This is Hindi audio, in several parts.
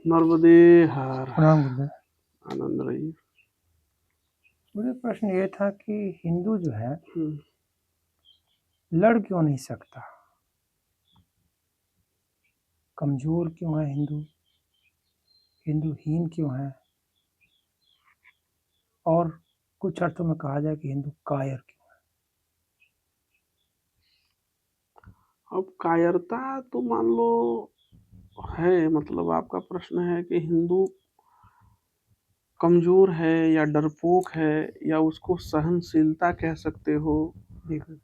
नर्मदे हर। प्रणाम गुरुदेव। आनंद रहिए। मुझे प्रश्न ये था कि हिंदू जो है हम्म, लड़ क्यों नहीं सकता? कमजोर क्यों है हिंदू? हिंदूहीन क्यों है? और कुछ अर्थों में कहा जाए कि हिंदू कायर क्यों अब कायरता तो मान लो है, मतलब आपका प्रश्न है कि हिंदू कमजोर है या डरपोक है या उसको सहनशीलता कह सकते हो। है? जी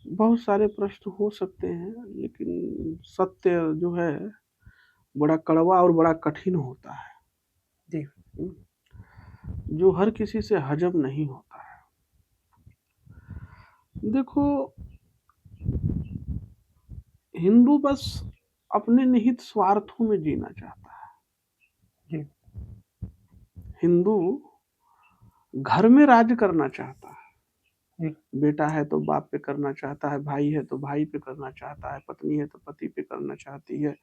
बहुत सारे प्रश्न हो सकते हैं, लेकिन सत्य जो है बड़ा कड़वा और बड़ा कठिन होता है, जी जो हर किसी से हजम नहीं होता है। देखो, हिंदू बस अपने निहित स्वार्थों में जीना चाहता है। जी हिंदू घर में राज करना चाहता है। जी बेटा है तो बाप पे करना चाहता है, भाई है तो भाई पे करना चाहता है, पत्नी है तो पति पे करना चाहती है,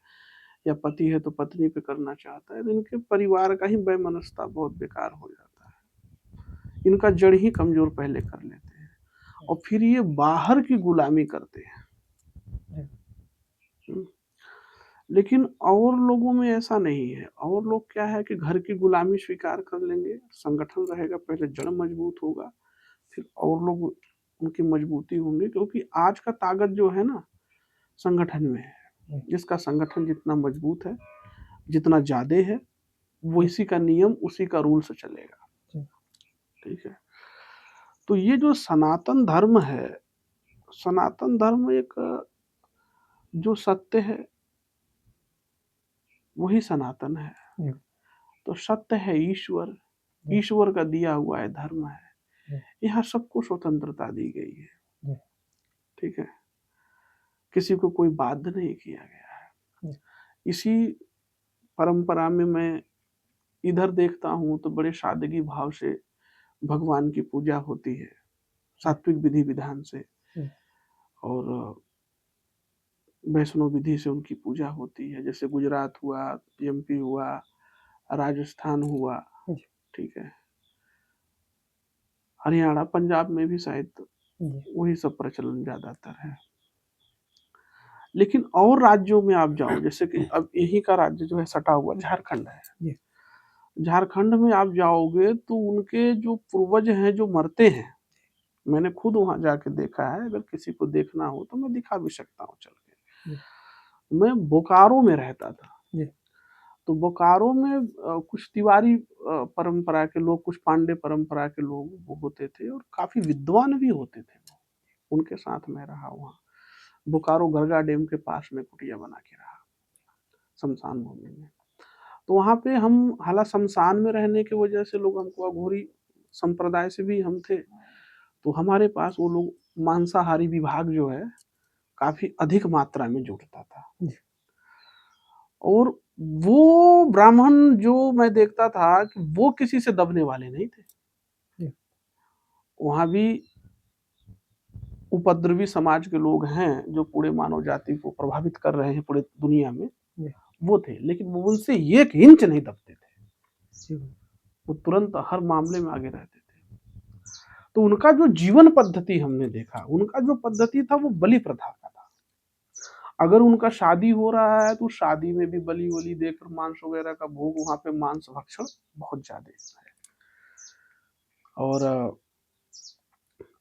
या पति है तो पत्नी पे करना चाहता है। तो इनके परिवार का ही वैमनस्यता बहुत बेकार हो जाता है। इनका जड़ ही कमजोर पहले कर लेते हैं और फिर ये बाहर की गुलामी करते हैं। जी लेकिन और लोगों में ऐसा नहीं है। और लोग क्या है कि घर की गुलामी स्वीकार कर लेंगे, संगठन रहेगा, पहले जड़ मजबूत होगा, फिर और लोग उनकी मजबूती होंगे, क्योंकि आज का ताकत जो है ना संगठन में है। जिसका संगठन जितना मजबूत है, जितना ज्यादा है, वो इसी का नियम उसी का रूल से चलेगा। ठीक है। तो ये जो सनातन धर्म है, सनातन धर्म एक जो सत्य है वही सनातन है। जी तो सत्य है ईश्वर, ईश्वर का दिया हुआ है धर्म है। यहाँ सबको स्वतंत्रता दी गई है। ठीक है। किसी को कोई बाध्य नहीं किया गया है। इसी परंपरा में मैं इधर देखता हूँ तो बड़े सादगी भाव से भगवान की पूजा होती है, सात्विक विधि विधान से, और वैष्णव विधि से उनकी पूजा होती है। जैसे गुजरात हुआ, एमपी हुआ, राजस्थान हुआ, ठीक है, हरियाणा पंजाब में भी शायद वही सब प्रचलन ज्यादातर है। लेकिन और राज्यों में आप जाओ, जैसे कि अब यही का राज्य जो है सटा हुआ झारखंड है। झारखंड में आप जाओगे तो उनके जो पूर्वज हैं जो मरते हैं, मैंने खुद वहां जाके देखा है, अगर किसी को देखना हो तो मैं दिखा भी सकता हूँ चल के। मैं बोकारो में रहता था। तो बोकारो में कुछ तिवारी परंपरा के लोग, कुछ पांडे परंपरा के लोग वो होते थे और काफी विद्वान भी होते थे। उनके साथ में रहा वहाँ बोकारो गरगा डैम के पास में कुटिया बना के रहा, शमशान भूमि में। तो वहाँ पे हम, हालांकि शमशान में रहने की वजह से लोग हमको, अघोरी संप्रदाय से भी हम थे, तो हमारे पास वो लोग मांसाहारी विभाग जो है काफी अधिक मात्रा में जुटता था। और वो ब्राह्मण जो मैं देखता था कि वो किसी से दबने वाले नहीं थे। वहां भी उपद्रवी समाज के लोग हैं जो पूरे मानव जाति को प्रभावित कर रहे हैं पूरे दुनिया में, वो थे, लेकिन वो उनसे एक इंच नहीं दबते थे। वो तुरंत हर मामले में आगे रहते थे। तो उनका जो जीवन पद्धति हमने देखा, उनका जो पद्धति था वो बलि प्रथा का था। अगर उनका शादी हो रहा है तो शादी में भी बलि वली देकर मांस वगैरह का भोग, वहां पे मांस भक्षण बहुत ज्यादा है। और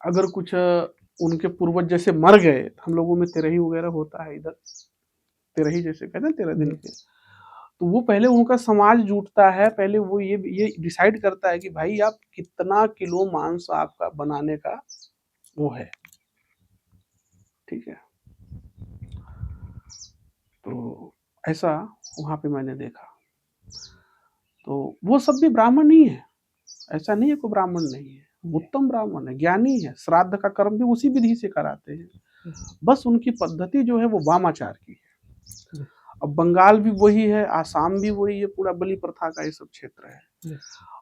अगर कुछ उनके पूर्वज जैसे मर गए, हम लोगों में तेरही वगैरह होता है इधर, तेरही जैसे कहते हैं 13 दिन के, तो वो पहले उनका समाज जुटता है, पहले वो ये डिसाइड करता है कि भाई आप कितना किलो मांस आपका बनाने का वो है। ठीक है। तो ऐसा वहां पे मैंने देखा। तो वो सब भी ब्राह्मण ही है, ऐसा नहीं है कोई ब्राह्मण नहीं है, उत्तम ब्राह्मण है, ज्ञानी है, श्राद्ध का कर्म भी उसी विधि से कराते हैं। बस उनकी पद्धति जो है वो वामाचार की है। अब बंगाल भी वही है, आसाम भी वही है, पूरा बलि प्रथा का ये सब क्षेत्र है।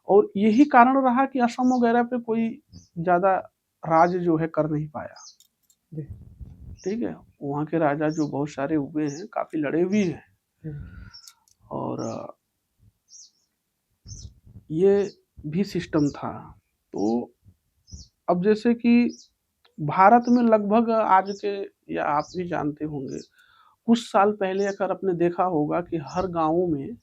और यही कारण रहा कि असम वगैरह पे कोई ज्यादा राज जो है कर नहीं पाया। ठीक है। वहाँ के राजा जो बहुत सारे हुए हैं, काफी लड़े भी हैं। और ये भी सिस्टम था। तो अब जैसे कि भारत में लगभग आज के, या आप भी जानते होंगे, कुछ साल पहले अगर आपने देखा होगा कि हर गाँवों में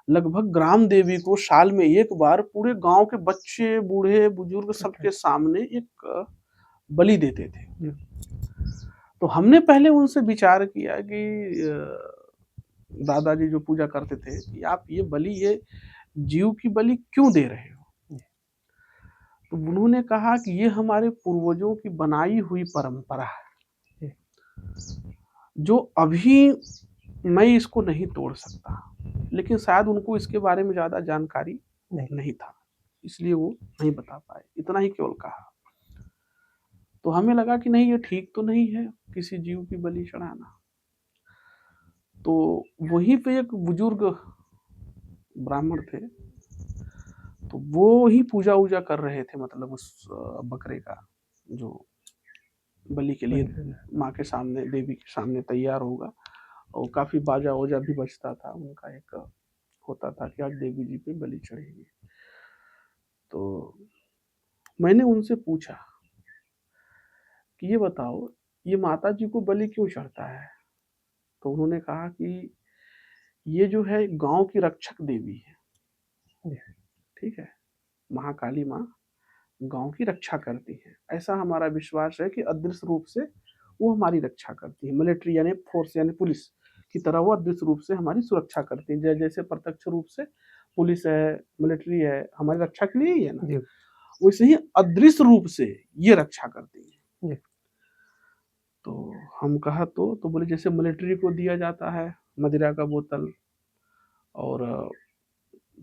लगभग ग्राम देवी को साल में एक बार पूरे गांव के बच्चे, बूढ़े, बुजुर्ग सबके सामने एक बलि देते थे। तो हमने पहले उनसे विचार किया कि दादाजी जो पूजा करते थे कि आप ये बलि, ये जीव की बलि क्यों दे रहे हो? तो उन्होंने कहा कि ये हमारे पूर्वजों की बनाई हुई परंपरा है, जो अभी मैं इसको नहीं तोड़ सकता। लेकिन शायद उनको इसके बारे में ज्यादा जानकारी नहीं था, इसलिए वो नहीं बता पाए, इतना ही केवल कहा। तो हमें लगा कि नहीं, ये ठीक तो नहीं है किसी जीव की बलि चढ़ाना। तो वहीं पे एक बुजुर्ग ब्राह्मण थे, तो वो ही पूजा वूजा कर रहे थे, मतलब उस बकरे का जो बलि के लिए माँ के सामने, देवी के सामने तैयार होगा। और काफी बाजा वोजा भी बजता था, उनका एक होता था कि आज देवी जी पे बलि चढ़ेगी। तो मैंने उनसे पूछा कि ये बताओ, ये माता जी को बलि क्यों चढ़ता है? तो उन्होंने कहा कि ये जो है गांव की रक्षक देवी है, ठीक है, महाकाली माँ गांव की रक्षा करती है। ऐसा हमारा विश्वास है कि अदृश्य रूप से वो हमारी रक्षा करती है। मिलिट्री यानी फोर्स यानी पुलिस की तरह वो अदृश्य रूप से हमारी सुरक्षा करती है। जैसे प्रत्यक्ष रूप से पुलिस है, मिलिट्री है, हमारी रक्षा के लिए ही है ना, वैसे ही अदृश्य रूप से ये रक्षा करती है। तो हम कहा तो बोले जैसे मिलिट्री को दिया जाता है मदिरा का बोतल और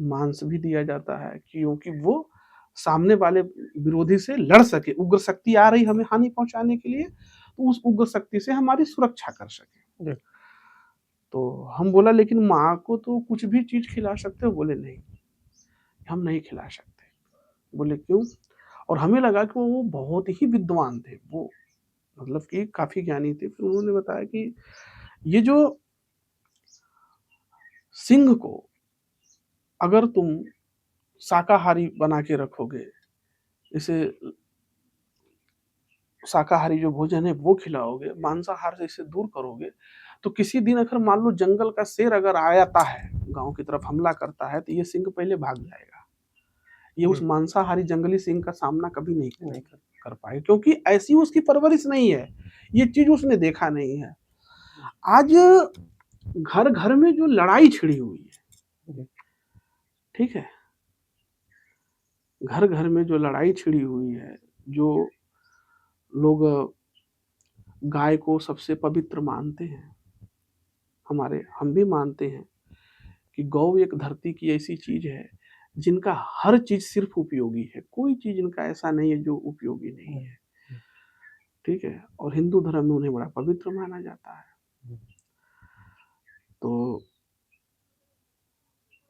मांस भी दिया जाता है, क्योंकि वो सामने वाले विरोधी से लड़ सके, उग्र शक्ति आ रही हमें हानि पहुंचाने के लिए, तो उस उग्र शक्ति से हमारी सुरक्षा कर सके। तो हम बोला लेकिन माँ को तो कुछ भी चीज खिला सकते हो? बोले नहीं, हम नहीं खिला सकते। बोले क्यों? और हमें लगा कि वो बहुत ही विद्वान थे, वो मतलब कि काफी ज्ञानी थे। फिर उन्होंने बताया कि ये जो सिंह को अगर तुम शाकाहारी बना के रखोगे, इसे शाकाहारी जो भोजन है वो खिलाओगे, मांसाहार से इसे दूर करोगे, तो किसी दिन अगर मान लो जंगल का शेर अगर आता है, गांव की तरफ हमला करता है, तो ये सिंह पहले भाग जाएगा। ये उस मांसाहारी जंगली सिंह का सामना कभी नहीं कर पाएगा, क्योंकि ऐसी उसकी परवरिश नहीं है, ये चीज उसने देखा नहीं है। आज घर घर में जो लड़ाई छिड़ी हुई है, ठीक है, घर घर में जो लड़ाई छिड़ी हुई है, जो लोग गाय को सबसे पवित्र मानते हैं, हम भी मानते हैं कि गौ एक धरती की ऐसी चीज है जिनका हर चीज सिर्फ उपयोगी है, कोई चीज इनका ऐसा नहीं है जो उपयोगी नहीं है, ठीक है। और हिंदू धर्म में उन्हें बड़ा पवित्र माना जाता है। तो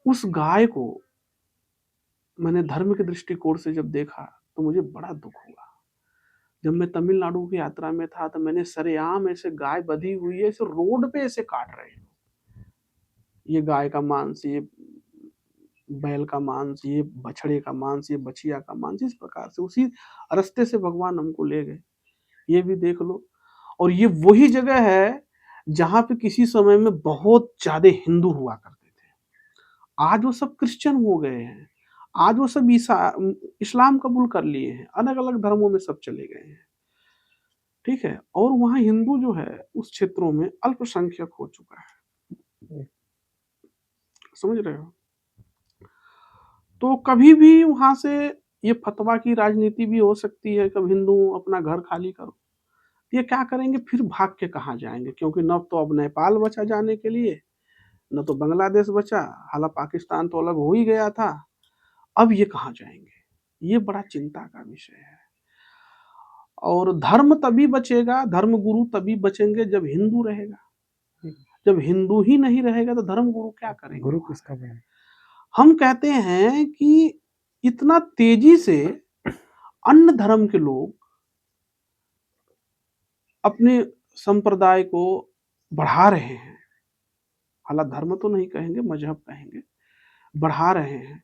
उस गाय को मैंने धर्म के दृष्टिकोण से जब देखा तो मुझे बड़ा दुख हुआ। जब मैं तमिलनाडु की यात्रा में था तो मैंने सरेआम ऐसे गाय बधी हुई है, ऐसे रोड पे ऐसे काट रहे हैं, ये गाय का मांस, ये बैल का मांस, ये बछड़े का मांस, ये बछिया का मांस, इस प्रकार से उसी रास्ते से भगवान हमको ले गए। ये भी देख लो। और ये वही जगह है जहां पे किसी समय में बहुत ज्यादा हिंदू हुआ करते थे, आज वो सब क्रिश्चियन हो गए हैं, आज वो सब इस्लाम कबूल कर लिए हैं, अलग अलग धर्मों में सब चले गए हैं, ठीक है। और वहां हिंदू जो है उस क्षेत्रों में अल्पसंख्यक हो चुका है, समझ रहे हो। तो कभी भी वहां से ये फतवा की राजनीति भी हो सकती है, कब हिंदू अपना घर खाली करो, ये क्या करेंगे, फिर भाग के कहाँ जाएंगे, क्योंकि न तो अब नेपाल बचा जाने के लिए, न तो बांग्लादेश बचा, हालांकि पाकिस्तान तो अलग हो ही गया था, अब ये कहाँ जाएंगे, ये बड़ा चिंता का विषय है। और धर्म तभी बचेगा, धर्म गुरु तभी बचेंगे जब हिंदू रहेगा। जब हिंदू ही नहीं रहेगा तो धर्म गुरु क्या करेंगे, गुरु किसका बने। हम कहते हैं कि इतना तेजी से अन्य धर्म के लोग अपने संप्रदाय को बढ़ा रहे हैं, हालांकि धर्म तो नहीं कहेंगे, मजहब कहेंगे, बढ़ा रहे हैं।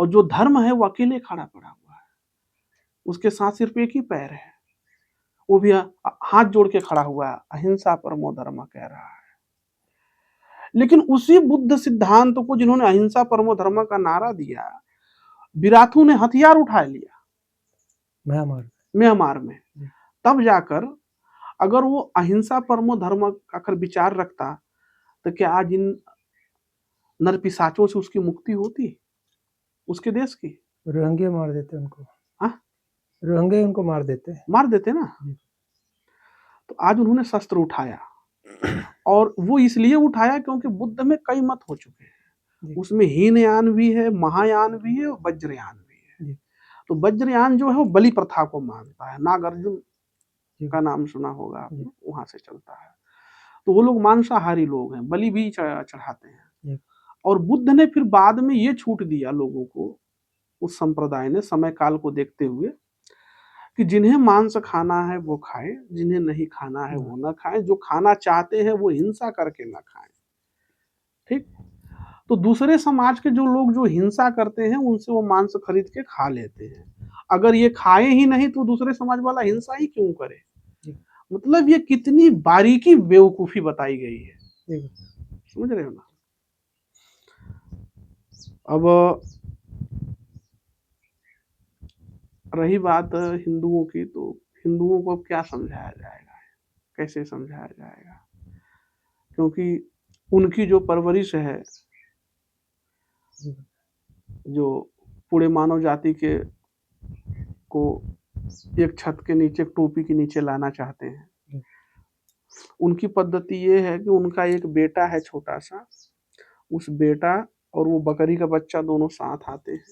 और जो धर्म है वो अकेले खड़ा पड़ा हुआ है, उसके साथ सिर्फ एक ही पैर है, वो भी हाथ जोड़ के खड़ा हुआ है, अहिंसा परमो धर्म कह रहा है। लेकिन उसी बुद्ध सिद्धांत को जिन्होंने अहिंसा परमो धर्म का नारा दिया, विराथू ने हथियार उठा लिया म्यांमार में, तब जाकर अगर वो अहिंसा परमो धर्म का अगर विचार रखता तो क्या आज इन नरपिशाचों से उसकी मुक्ति होती, उसके देश की? रोहिंग्या मार देते उनको। हाँ, रोहिंग्या उनको मार देते ना। तो आज उन्होंने शस्त्र उठाया, और वो इसलिए उठाया क्योंकि बुद्ध में कई मत हो चुके हैं, उसमें हीनयान भी है, महायान भी है, वज्रयान भी है। तो वज्रयान जो है वो बलि प्रथा को मानता है, नागार्जुन का नाम सुना होगा आपने, वहां से चलता है। तो वो लोग मांसाहारी लोग हैं, बलि भी चढ़ाते हैं। और बुद्ध ने फिर बाद में ये छूट दिया लोगों को, उस संप्रदाय ने समय काल को देखते हुए, कि जिन्हें मांस खाना है वो खाएं, जिन्हें नहीं खाना है वो ना खाएं, जो खाना चाहते हैं वो हिंसा करके ना खाएं। ठीक। तो दूसरे समाज के जो लोग जो हिंसा करते हैं उनसे वो मांस खरीद के खा लेते हैं। अगर ये खाए ही नहीं तो दूसरे समाज वाला हिंसा ही क्यों करे? मतलब ये कितनी बारीकी बेवकूफी बताई गई है, समझ रहे हो ना? अब रही बात हिंदुओं की, तो हिंदुओं को क्या समझाया जाएगा, कैसे समझाया जाएगा? क्योंकि उनकी जो परवरिश है, जो पूरे मानव जाति के को एक छत के नीचे, एक टोपी के नीचे लाना चाहते हैं, उनकी पद्धति ये है कि उनका एक बेटा है छोटा सा, उस बेटा और वो बकरी का बच्चा दोनों साथ आते हैं,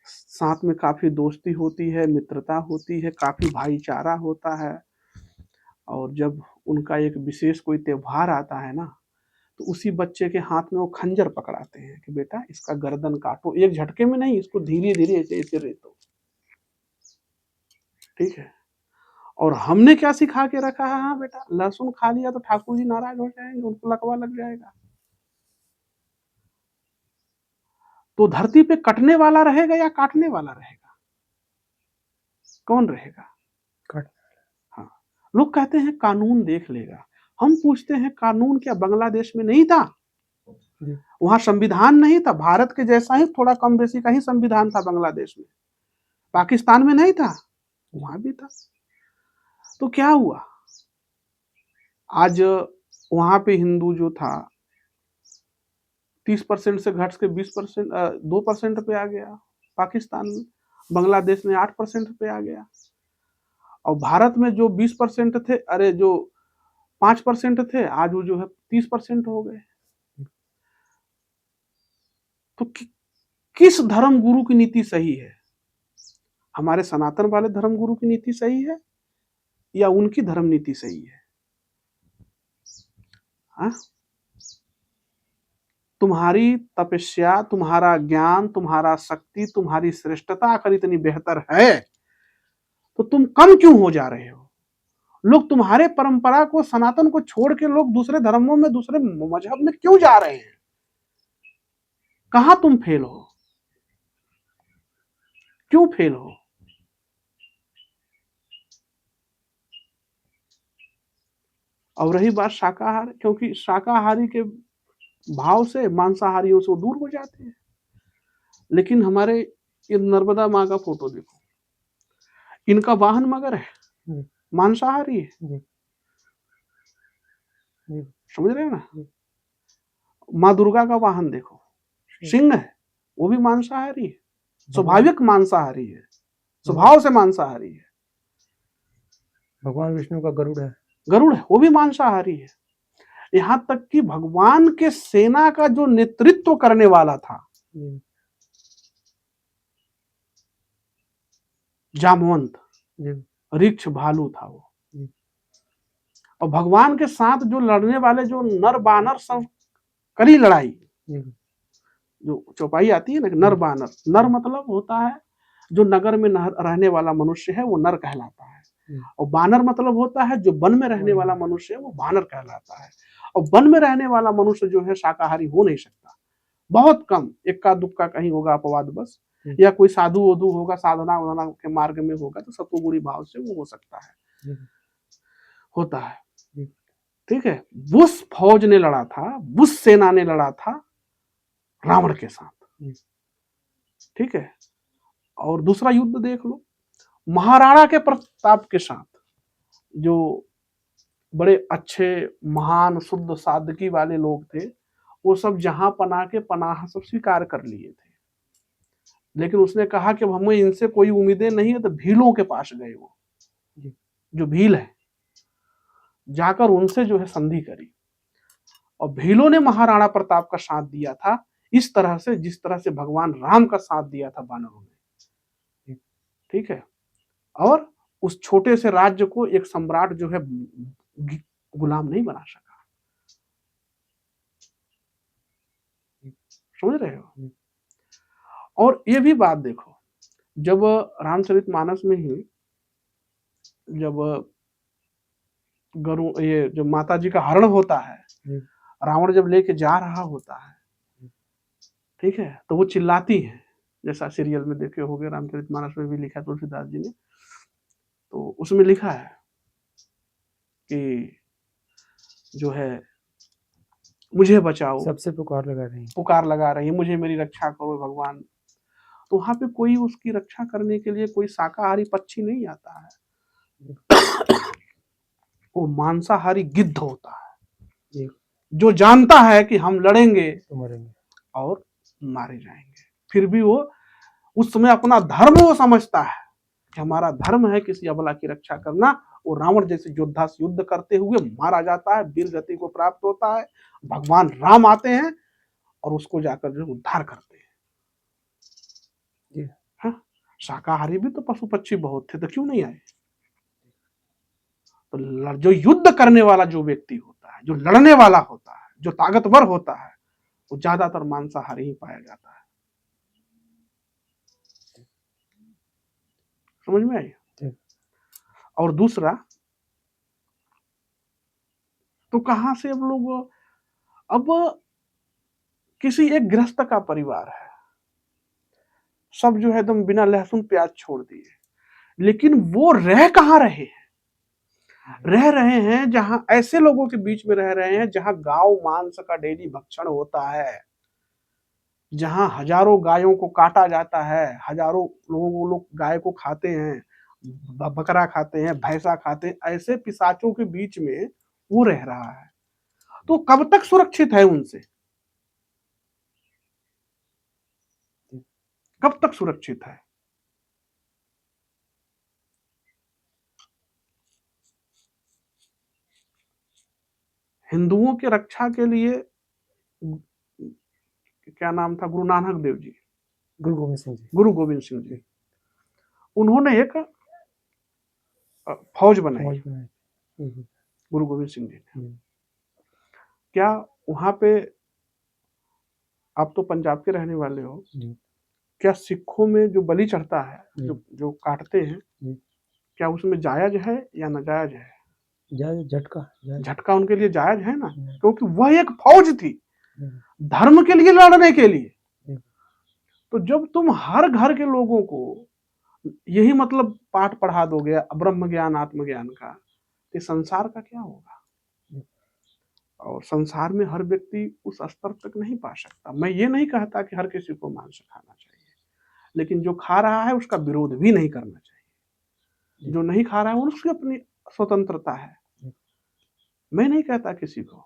साथ में काफी दोस्ती होती है, मित्रता होती है, काफी भाईचारा होता है। और जब उनका एक विशेष कोई त्योहार आता है ना, तो उसी बच्चे के हाथ में वो खंजर पकड़ाते हैं कि बेटा इसका गर्दन काटो, एक झटके में नहीं, इसको धीरे धीरे ऐसे ऐसे रेतो। ठीक है। और हमने क्या सिखा के रखा है, हाँ बेटा लहसुन खा लिया तो ठाकुर जी नाराज हो जाएंगे, उनको लकवा लग जाएगा। तो धरती पे कटने वाला रहेगा या काटने वाला रहेगा? कौन रहेगा? हाँ, लोग कहते हैं कानून देख लेगा। हम पूछते हैं कानून क्या बांग्लादेश में नहीं था? वहां संविधान नहीं था? भारत के जैसा ही थोड़ा कम बेसी का ही संविधान था बांग्लादेश में। पाकिस्तान में नहीं था? वहां भी था। तो क्या हुआ? आज वहां पे हिंदू जो था 30% से घट के 20%, 2% पे आ गया। पाकिस्तान, बांग्लादेश में 8% पे आ गया। और भारत में जो 20% थे, अरे जो 5% थे, आज वो जो है 30% हो गए। तो किस धर्म गुरु की नीति सही है? हमारे सनातन वाले धर्म गुरु की नीति सही है या उनकी धर्म नीति सही है? हा? तुम्हारी तपस्या, तुम्हारा ज्ञान, तुम्हारा शक्ति, तुम्हारी श्रेष्ठता अगर इतनी बेहतर है तो तुम कम क्यों हो जा रहे हो? लोग तुम्हारे परंपरा को, सनातन को छोड़ के लोग दूसरे धर्मों में, दूसरे मजहब में क्यों जा रहे हैं? कहां तुम फेल हो? क्यों फेल हो? और रही बात शाकाहार, क्योंकि शाकाहारी के भाव से मांसाहारियों से वो दूर हो जाते हैं। लेकिन हमारे ये नर्मदा माँ का फोटो देखो, इनका वाहन मगर है, मांसाहारी है। समझ रहे हो ना? माँ दुर्गा का वाहन देखो, सिंह है, वो भी मांसाहारी है, स्वाभाविक मांसाहारी है, स्वभाव से मांसाहारी है। भगवान विष्णु का गरुड़ है, वो भी मांसाहारी है। यहां तक कि भगवान के सेना का जो नेतृत्व करने वाला था, जामवंत, ऋक्ष भालू था वो। और भगवान के साथ जो लड़ने वाले जो नर बानर सब करी लड़ाई, जो चौपाई आती है ना, नर बानर, नर मतलब होता है जो नगर में रहने वाला मनुष्य है, वो नर कहलाता है। और बानर मतलब होता है जो वन में रहने वाला मनुष्य है, वो बानर कहलाता है। और वन में रहने वाला मनुष्य जो है शाकाहारी हो नहीं सकता, बहुत कम, इक्का दुक्का कहीं होगा अपवाद बस, या कोई साधु वधु होगा, साधना वधना के मार्ग में होगा तो सतोगुणी भाव से वो हो सकता है, होता है। ठीक है, बुश फौज ने लड़ा था, बुश सेना ने लड़ा था रावण के साथ। ठीक है, और दूसरा युद्ध देख लो, महाराणा के प्रताप के साथ, जो बड़े अच्छे महान शुद्ध सादगी वाले लोग थे, वो सब जहां पनाह के पनाह सब स्वीकार कर लिए थे, लेकिन उसने कहा कि हमें इनसे कोई उम्मीदें नहीं है, तो भीलों के पास गए, वो जो भील है, जाकर उनसे जो है संधि करी, और भीलों ने महाराणा प्रताप का साथ दिया था इस तरह से जिस तरह से भगवान राम का साथ दिया था वानरों ने। ठीक है, और उस छोटे से राज्य को एक सम्राट जो है गुलाम नहीं बना सका। समझ रहे हो? और ये भी बात देखो, जब रामचरितमानस में ही जब गरु ये जो माता जी का हरण होता है, रावण जब लेके जा रहा होता है, ठीक है, तो वो चिल्लाती है, जैसा सीरियल में देखे होंगे, रामचरितमानस में भी लिखा तुलसीदास जी ने, तो उसमें लिखा है कि जो है मुझे बचाओ, सबसे पुकार लगा रही है, मुझे मेरी रक्षा करो भगवान। तो वहां पे कोई उसकी रक्षा करने के लिए कोई शाकाहारी पक्षी नहीं आता है, वो मांसाहारी गिद्ध होता है, जो जानता है कि हम लड़ेंगे तो मरेंगे और मारे जाएंगे, फिर भी वो उस समय अपना धर्म वो समझता है कि हमारा धर्म है किसी अबला की रक्षा करना। वो रावण जैसे योद्धा से युद्ध करते हुए मारा जाता है, वीर गति को प्राप्त होता है, भगवान राम आते हैं और उसको जाकर जो उद्धार करते हैं। हाँ, शाकाहारी भी तो पशु पक्षी बहुत थे, तो क्यों नहीं आए? तो जो युद्ध करने वाला जो व्यक्ति होता है, जो लड़ने वाला होता है, जो ताकतवर होता है, वो ज्यादातर मांसाहारी ही पाया जाता है। समझ में आई? और दूसरा, तो कहां से अब लोग, अब किसी एक गृहस्थ का परिवार है, सब जो है एकदम बिना लहसुन प्याज छोड़ दिए, लेकिन वो रह कहां रहे हैं? रह रहे हैं जहां ऐसे लोगों के बीच में रह रहे हैं जहां गाय मांस का डेली भक्षण होता है, जहां हजारों गायों को काटा जाता है, हजारों लोग गाय को खाते हैं, बकरा खाते हैं, भैंसा खाते हैं, ऐसे पिशाचों के बीच में वो रह रहा है, तो कब तक सुरक्षित है उनसे? कब तक सुरक्षित है? हिंदुओं की रक्षा के लिए क्या नाम था, गुरु नानक देव जी, गुरु गोविंद सिंह जी, गुरु गोविंद सिंह जी, उन्होंने एक फौज बनाई, गुरु गोविंद सिंह जी ने। क्या वहां पे, आप तो पंजाब के रहने वाले हो, क्या सिखों में जो बलि चढ़ता है, जो काटते हैं, क्या उसमें जायज है या नाजायज है? झटका उनके लिए जायज है ना, क्योंकि वह एक फौज थी धर्म के लिए लड़ने के लिए। तो जब तुम हर घर के लोगों को यही मतलब पाठ पढ़ा दोगे ब्रह्म ज्ञान आत्मज्ञान का, तो संसार का क्या होगा? और संसार में हर व्यक्ति उस स्तर तक नहीं पा सकता। मैं ये नहीं कहता कि हर किसी को मांस खाना चाहिए, लेकिन जो खा रहा है उसका विरोध भी नहीं करना चाहिए, जो नहीं खा रहा है उसकी अपनी स्वतंत्रता है, मैं नहीं कहता किसी को।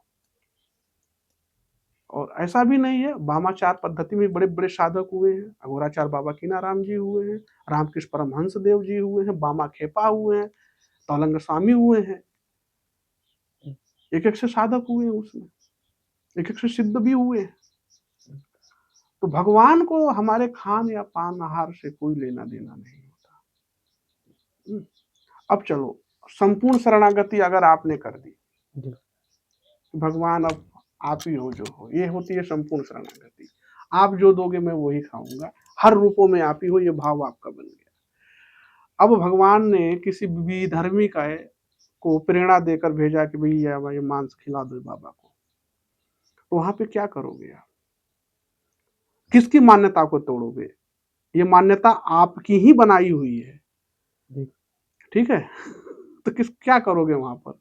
और ऐसा भी नहीं है, वामाचार पद्धति में बड़े बड़े साधक हुए हैं, अघोराचार बाबा कीनाराम जी हुए हैं, रामकृष्ण परमहंस देव जी हुए हैं, बामा खेपा हुए हैं, तौलंग स्वामी हुए हैं, एक एक से साधक हुए हैं, उसमें एक एक से सिद्ध भी हुए हैं। तो भगवान को हमारे खान या पान आहार से कोई लेना देना नहीं होता। अब चलो, संपूर्ण शरणागति अगर आपने कर दी, भगवान अब आप ही हो जो हो, ये होती है संपूर्ण शरणागति। आप जो दोगे मैं वही खाऊंगा, हर रूपों में आप ही हो, ये भाव आपका बन गया। अब भगवान ने किसी विधर्मी का को प्रेरणा देकर भेजा कि भैया ये मांस खिला दो बाबा को, तो वहां पे क्या करोगे आप? किसकी मान्यता को तोड़ोगे? ये मान्यता आपकी ही बनाई हुई है, जी। ठीक है? तो क्या करोगे वहां पर?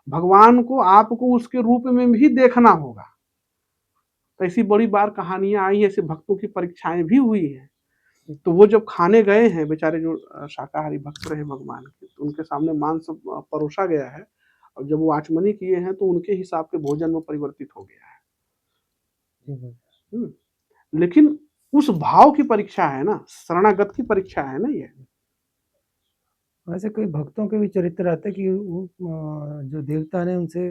भगवान को आपको उसके रूप में भी देखना होगा। तो ऐसी बड़ी बार कहानियां आई, ऐसे भक्तों की परीक्षाएं भी हुई हैं। तो वो जब खाने गए हैं बेचारे, जो शाकाहारी भक्त रहे भगवान के, तो उनके सामने मांस परोसा गया है, और जब वो आचमनी किए हैं तो उनके हिसाब के भोजन में परिवर्तित हो गया है। लेकिन उस भाव की परीक्षा है ना, शरणागत की परीक्षा है ना ये। वैसे कई भक्तों के भी चरित्र आते हैं कि वो जो देवता ने उनसे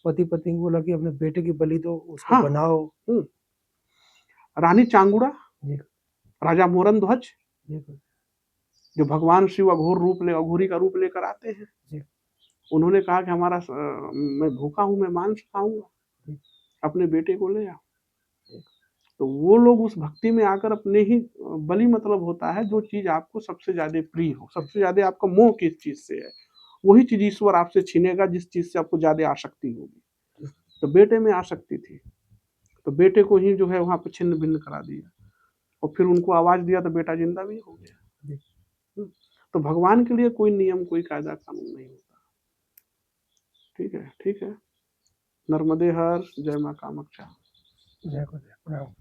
पति पत्नी को बोला कि अपने बेटे की बलि दो, उसको हाँ। बनाओ। रानी चांगुड़ा, जी। राजा मोरन ध्वज, जी। जो भगवान शिव अघोरी का रूप लेकर आते हैं, जी। उन्होंने कहा कि मैं भूखा हूं, मैं मांस खाऊंगा, अपने बेटे को ले आओ। तो वो लोग उस भक्ति में आकर अपने ही बलि, मतलब होता है जो चीज आपको सबसे ज्यादा प्रिय हो, सबसे ज्यादा आपका मोह किस चीज से है, वही चीज ईश्वर आपसे छीनेगा जिस चीज से आपको ज्यादा आसक्ति होगी। तो बेटे में आसक्ति थी, तो बेटे को ही जो है वहां पर छिन्न भिन्न करा दिया, और फिर उनको आवाज दिया तो बेटा जिंदा भी हो गया। तो भगवान के लिए कोई नियम, कोई कायदा कानून नहीं होता। ठीक है, ठीक है। नर्मदे हर, जय माँ कामाख्या। जय गुरुदेव, प्रणाम।